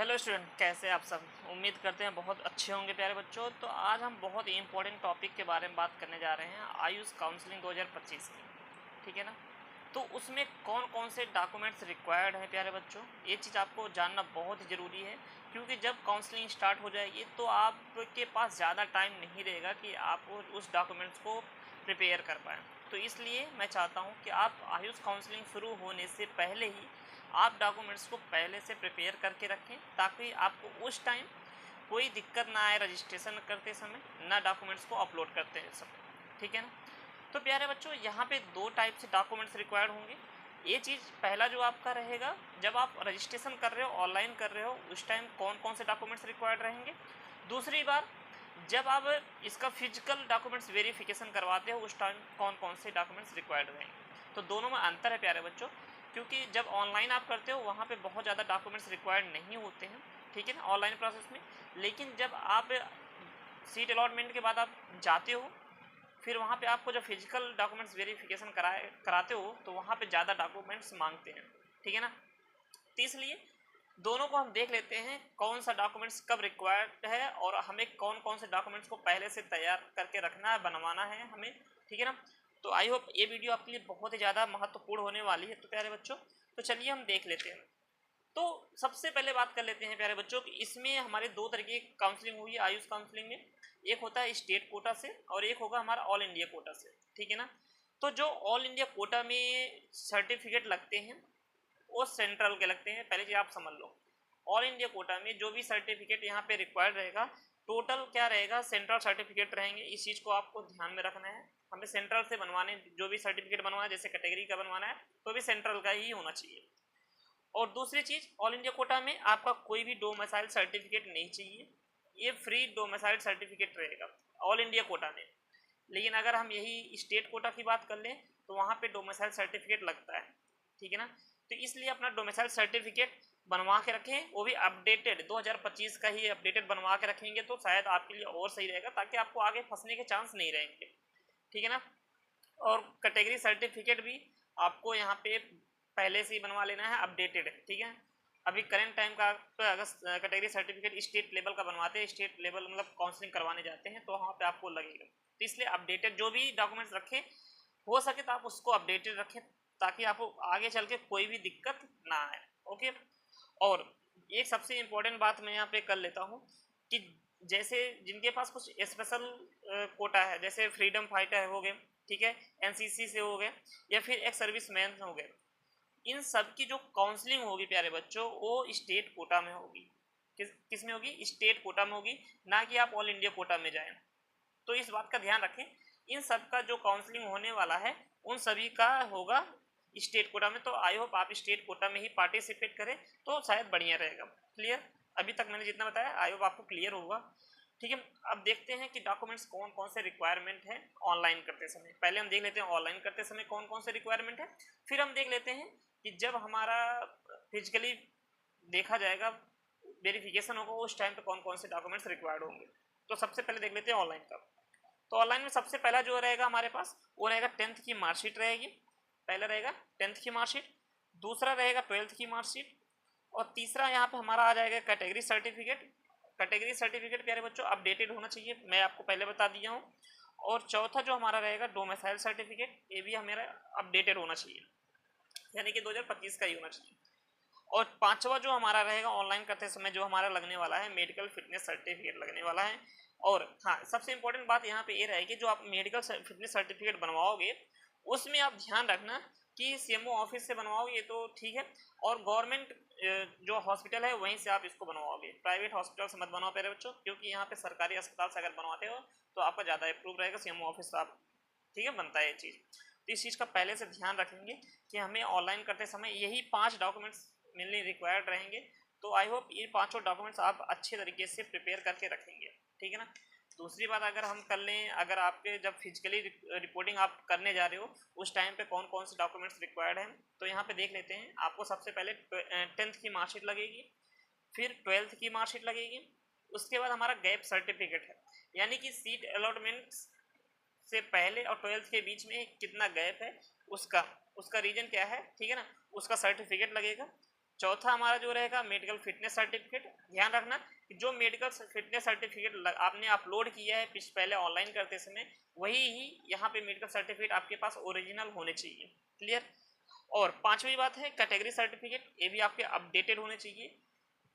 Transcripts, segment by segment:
Hello student, कैसे आप सब। उम्मीद करते हैं बहुत अच्छे होंगे प्यारे बच्चों। तो आज हम बहुत ही इंपॉर्टेंट टॉपिक के बारे में बात करने जा रहे हैं, आयुष काउंसलिंग 2025 की। ठीक है ना। तो उसमें कौन कौन से डॉक्यूमेंट्स रिक्वायर्ड हैं प्यारे बच्चों, ये चीज़ आपको जानना बहुत ही ज़रूरी है। क्योंकि जब काउंसलिंग स्टार्ट हो जाएगी तो आपके पास ज़्यादा टाइम नहीं रहेगा कि आप उस डॉक्यूमेंट्स को प्रिपेयर कर पाएँ। तो इसलिए मैं चाहता हूँ कि आप आयुष काउंसलिंग शुरू होने से पहले ही आप डॉक्यूमेंट्स को पहले से प्रिपेयर करके रखें, ताकि आपको उस टाइम कोई दिक्कत ना आए रजिस्ट्रेशन करते समय, ना डॉक्यूमेंट्स को अपलोड करते समय। ठीक है ना। तो प्यारे बच्चों, यहाँ पे दो टाइप से डॉक्यूमेंट्स रिक्वायर्ड होंगे। ये चीज़ पहला जो आपका रहेगा, जब आप रजिस्ट्रेशन कर रहे हो, ऑनलाइन कर रहे हो, उस टाइम कौन कौन से डॉक्यूमेंट्स रिक्वायर्ड रहेंगे। दूसरी बार जब आप इसका फिजिकल डॉक्यूमेंट्स वेरिफिकेशन करवाते हो, उस टाइम कौन कौन से डॉक्यूमेंट्स रिक्वायर्ड रहेंगे। तो दोनों में अंतर है प्यारे बच्चों। क्योंकि जब ऑनलाइन आप करते हो वहाँ पे बहुत ज़्यादा डॉक्यूमेंट्स रिक्वायर्ड नहीं होते हैं। ठीक है ना, ऑनलाइन प्रोसेस में। लेकिन जब आप सीट अलॉटमेंट के बाद आप जाते हो, फिर वहाँ पे आपको जब फिजिकल डॉक्यूमेंट्स वेरिफिकेशन कराते हो, तो वहाँ पे ज़्यादा डॉक्यूमेंट्स मांगते हैं। ठीक है ना। तो इसलिए दोनों को हम देख लेते हैं, कौन सा डॉक्यूमेंट्स कब रिक्वायर्ड है और हमें कौन कौन से डॉक्यूमेंट्स को पहले से तैयार करके रखना है, बनवाना है हमें। ठीक है ना। तो आई होप ये वीडियो आपके लिए बहुत ही ज़्यादा महत्वपूर्ण होने वाली है। तो प्यारे बच्चों, तो चलिए हम देख लेते हैं। तो सबसे पहले बात कर लेते हैं प्यारे बच्चों कि इसमें हमारे दो तरीके की काउंसलिंग हुई है आयुष काउंसलिंग में। एक होता है स्टेट कोटा से और एक होगा हमारा ऑल इंडिया कोटा से। ठीक है ना। तो जो ऑल इंडिया कोटा में सर्टिफिकेट लगते हैं वो सेंट्रल के लगते हैं, पहले चीज़ आप समझ लो। ऑल इंडिया कोटा में जो भी सर्टिफिकेट यहाँ पे रिक्वायर्ड रहेगा, टोटल क्या रहेगा, सेंट्रल सर्टिफिकेट रहेंगे। इस चीज़ को आपको ध्यान में रखना है। हमें सेंट्रल से बनवाने, जो भी सर्टिफिकेट बनवाना है, जैसे कैटेगरी का बनवाना है तो भी सेंट्रल का ही होना चाहिए। और दूसरी चीज़, ऑल इंडिया कोटा में आपका कोई भी डोमिसाइल सर्टिफिकेट नहीं चाहिए। ये फ्री डोमिसाइल सर्टिफिकेट रहेगा ऑल इंडिया कोटा में। लेकिन अगर हम यही स्टेट कोटा की बात कर लें तो वहाँ पे डोमिसाइल सर्टिफिकेट लगता है। ठीक है ना। तो इसलिए अपना डोमिसाइल सर्टिफिकेट बनवा के रखें, वो भी अपडेटेड 2025 का ही अपडेटेड बनवा के रखेंगे तो शायद आपके लिए और सही रहेगा, ताकि आपको आगे फंसने के चांस नहीं रहेंगे। ठीक है ना। और कैटेगरी सर्टिफिकेट भी आपको यहाँ पे पहले से ही बनवा लेना है, अपडेटेड। ठीक है। अभी करंट टाइम का अगर कैटेगरी सर्टिफिकेट स्टेट लेवल का बनवाते हैं, स्टेट लेवल मतलब काउंसलिंग करवाने जाते हैं, तो वहाँ पे आपको लगेगा। तो इसलिए अपडेटेड जो भी डॉक्यूमेंट्स रखें, हो सके तो आप उसको अपडेटेड रखें, ताकि आपको आगे चल के कोई भी दिक्कत ना आए। ओके। और एक सबसे इम्पोर्टेंट बात मैं यहाँ पे कर लेता हूँ कि जैसे जिनके पास कुछ स्पेशल कोटा है, जैसे फ्रीडम फाइटर हो गए, ठीक है, एनसीसी से हो गए, या फिर एक सर्विस मैन हो गए, इन सब की जो काउंसलिंग होगी प्यारे बच्चों, वो स्टेट कोटा में होगी। किस में होगी? स्टेट कोटा में होगी, ना कि आप ऑल इंडिया कोटा में जाएं। तो इस बात का ध्यान रखें, इन सब का जो काउंसलिंग होने वाला है उन सभी का होगा स्टेट कोटा में। तो आई होप आप स्टेट कोटा में ही पार्टिसिपेट करें तो शायद बढ़िया रहेगा। क्लियर? अभी तक मैंने जितना बताया आई होप आपको क्लियर होगा। ठीक है। अब देखते हैं कि डॉक्यूमेंट्स कौन कौन से रिक्वायरमेंट है ऑनलाइन करते समय। पहले हम देख लेते हैं ऑनलाइन करते समय कौन कौन से रिक्वायरमेंट है, फिर हम देख लेते हैं कि जब हमारा फिजिकली देखा जाएगा, वेरिफिकेशन होगा, उस टाइम पे कौन कौन से डॉक्यूमेंट्स रिक्वायर्ड होंगे। तो सबसे पहले देख लेते हैं ऑनलाइन का। तो ऑनलाइन में सबसे पहला जो रहेगा हमारे पास, वो रहेगा 10th की मार्कशीट रहेगी। पहला रहेगा 10th की मार्कशीट, दूसरा रहेगा 12th की मार्कशीट, और तीसरा यहाँ पे हमारा आ जाएगा कैटेगरी सर्टिफिकेट। कैटेगरी सर्टिफिकेट प्यारे बच्चों अपडेटेड होना चाहिए, मैं आपको पहले बता दिया हूँ। और चौथा जो हमारा रहेगा डोमिसाइल सर्टिफिकेट, ये भी हमारा अपडेटेड होना चाहिए, यानी कि 2025 का ही होना चाहिए। और पांचवा जो हमारा रहेगा ऑनलाइन करते समय जो हमारा लगने वाला है, मेडिकल फिटनेस सर्टिफिकेट लगने वाला है। और हाँ, सबसे इंपॉर्टेंट बात यहाँ पे ये रहेगी, जो आप मेडिकल फिटनेस सर्टिफिकेट बनवाओगे उसमें आप ध्यान रखना कि सीएमओ ऑफिस से बनवाओगे तो ठीक है, और गवर्नमेंट जो हॉस्पिटल है वहीं से आप इसको बनवाओगे। प्राइवेट हॉस्पिटल से मत बनवाओ प्यारे बच्चों, क्योंकि यहाँ पे सरकारी अस्पताल से अगर बनवाते हो तो आपका ज़्यादा अप्रूव रहेगा, सीएमओ ऑफिस से आप, ठीक है, बनता है ये चीज़। तो इस चीज़ का पहले से ध्यान रखेंगे कि हमें ऑनलाइन करते समय यही 5 डॉक्यूमेंट्स मेनली रिक्वायर्ड रहेंगे। तो आई होप ये पाँचों डॉक्यूमेंट्स आप अच्छे तरीके से प्रिपेयर करके रखेंगे। ठीक है ना। दूसरी बात अगर हम कर लें, अगर आपके जब फिजिकली रिपोर्टिंग आप करने जा रहे हो उस टाइम पे कौन कौन से डॉक्यूमेंट्स रिक्वायर्ड हैं, तो यहाँ पे देख लेते हैं। आपको सबसे पहले 10th की मार्कशीट लगेगी, फिर 12th की मार्कशीट लगेगी, उसके बाद हमारा गैप सर्टिफिकेट है, यानी कि सीट अलॉटमेंट से पहले और 12th के बीच में कितना गैप है, उसका रीजन क्या है, ठीक है ना, उसका सर्टिफिकेट लगेगा। चौथा हमारा जो रहेगा मेडिकल फिटनेस सर्टिफिकेट। ध्यान रखना कि जो मेडिकल फिटनेस सर्टिफिकेट आपने अपलोड किया है पहले ऑनलाइन करते समय, वही ही यहाँ पे मेडिकल सर्टिफिकेट आपके पास ओरिजिनल होने चाहिए। क्लियर। और पांचवी बात है कैटेगरी सर्टिफिकेट, ये भी आपके अपडेटेड होने चाहिए।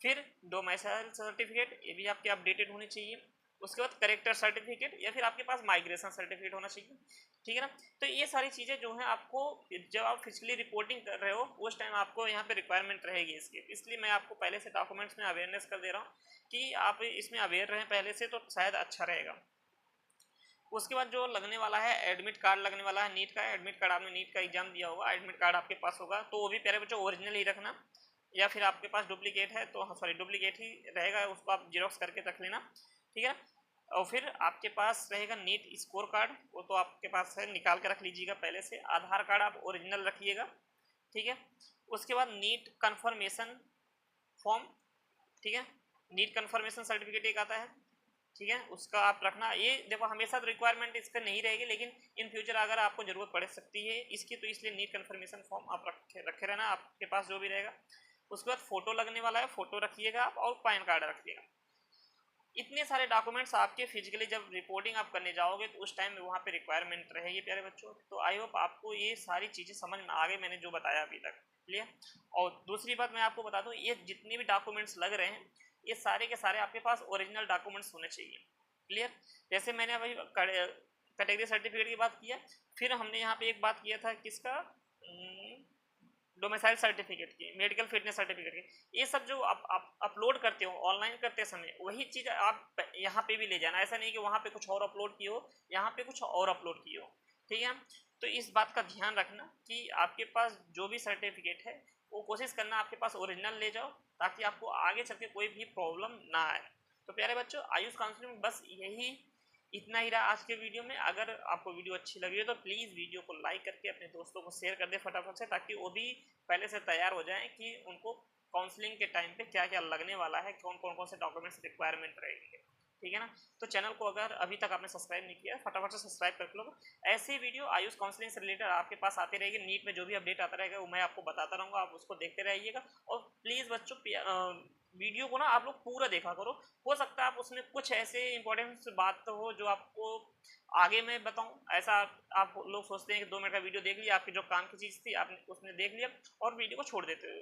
फिर डोमिसाइल सर्टिफिकेट, ये भी आपके अपडेटेड होने चाहिए। उसके बाद करेक्टर सर्टिफिकेट या फिर आपके पास माइग्रेशन सर्टिफिकेट होना चाहिए। ठीक है ना। तो ये सारी चीज़ें जो हैं आपको जब आप फिजिकली रिपोर्टिंग कर रहे हो उस टाइम आपको यहाँ पे रिक्वायरमेंट रहेगी इसकी, इसलिए मैं आपको पहले से डॉक्यूमेंट्स में अवेयरनेस कर दे रहा हूँ कि आप इसमें अवेयर रहें पहले से, तो शायद अच्छा रहेगा। उसके बाद जो लगने वाला है एडमिट कार्ड लगने वाला है, नीट का एडमिट कार्ड, आपने नीट का एग्जाम दिया होगा, एडमिट कार्ड आपके पास होगा, तो वो भी प्यारे बच्चों ओरिजिनल ही रखना, या फिर आपके पास डुप्लीकेट है तो सॉरी डुप्लीकेट ही रहेगा, उसको आप जीरोक्स करके रख लेना। ठीक है। और फिर आपके पास रहेगा नीट स्कोर कार्ड, वो तो आपके पास है, निकाल के रख लीजिएगा पहले से। आधार कार्ड आप ओरिजिनल रखिएगा। ठीक है। उसके बाद नीट कन्फर्मेशन फॉर्म, ठीक है, नीट कन्फर्मेशन सर्टिफिकेट एक आता है, ठीक है, उसका आप रखना। ये देखो हमेशा रिक्वायरमेंट इसका नहीं रहेगी, लेकिन इन फ्यूचर अगर आपको जरूरत पड़ सकती है इसकी, तो इसलिए नीट कन्फर्मेशन फॉर्म आप रखे रहना आपके पास जो भी रहेगा। उसके बाद फोटो लगने वाला है, फोटो रखिएगा आप, और पैन कार्ड रखिएगा। इतने सारे डॉक्यूमेंट्स आपके फिजिकली जब रिपोर्टिंग आप करने जाओगे तो उस टाइम वहाँ पे रिक्वायरमेंट रहेगी प्यारे बच्चों। तो आई होप आपको ये सारी चीज़ें समझ में आ गई, मैंने जो बताया अभी तक। क्लियर। और दूसरी बात मैं आपको बता दूँ, ये जितने भी डॉक्यूमेंट्स लग रहे हैं ये सारे के सारे आपके पास ओरिजिनल डॉक्यूमेंट्स होने चाहिए। क्लियर। जैसे मैंने अभी कैटेगरी सर्टिफिकेट की बात किया, फिर हमने यहाँ पे एक बात किया था किसका, डोमिसाइल सर्टिफिकेट की, मेडिकल फिटनेस सर्टिफिकेट की। ये सब जो आप अपलोड करते हो ऑनलाइन करते समय, वही चीज़ आप यहाँ पे भी ले जाना। ऐसा नहीं कि वहाँ पे कुछ और अपलोड किए हो, यहाँ पे कुछ और अपलोड किए हो। ठीक है। तो इस बात का ध्यान रखना कि आपके पास जो भी सर्टिफिकेट है वो कोशिश करना आपके पास ओरिजिनल ले जाओ, ताकि आपको आगे चल के कोई भी प्रॉब्लम ना आए। तो प्यारे बच्चों, आयुष काउंसलिंग में बस यही इतना ही रहा आज के वीडियो में। अगर आपको वीडियो अच्छी लगी हो तो प्लीज़ वीडियो को लाइक करके अपने दोस्तों को शेयर कर दे फटाफट से, ताकि वो भी पहले से तैयार हो जाएं कि उनको काउंसलिंग के टाइम पे क्या क्या लगने वाला है, कौन से डॉक्यूमेंट्स रिक्वायरमेंट रहेंगे। ठीक है ना। तो चैनल को अगर अभी तक आपने सब्सक्राइब नहीं किया फटाफट से सब्सक्राइब कर लो। ऐसे ही वीडियो आयुष काउंसलिंग से रिलेटेड आपके पास आते रहेगी। नीट में जो भी अपडेट आता रहेगा वो मैं आपको बताता रहूँगा, आप उसको देखते रहिएगा। और प्लीज़ बच्चों वीडियो को ना आप लोग पूरा देखा करो, हो सकता है आप उसमें कुछ ऐसे इंपॉर्टेंट बात हो जो आपको आगे मैं बताऊं। ऐसा आप लोग सोचते हैं कि 2 मिनट का वीडियो देख लिया, आपकी जो काम की चीज़ थी आपने उसने देख लिया और वीडियो को छोड़ देते हो।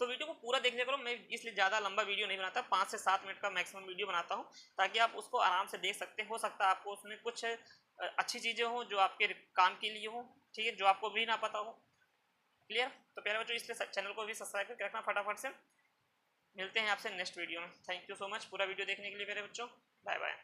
तो वीडियो को पूरा देखने करो। मैं इसलिए ज़्यादा लंबा वीडियो नहीं बनाता, 5 से 7 मिनट का मैक्सिमम वीडियो बनाता हूँ, ताकि आप उसको आराम से देख सकते हैं। हो सकता है आपको उसमें कुछ अच्छी चीज़ें हों जो आपके काम के लिए हो, ठीक है, जो आपको भी ना पता हो। क्लियर। तो प्यारे बच्चों, इसलिए चैनल को भी सब्सक्राइब करके रखना फटाफट से। मिलते हैं आपसे नेक्स्ट वीडियो में। थैंक यू सो मच पूरा वीडियो देखने के लिए मेरे बच्चों। Bye bye.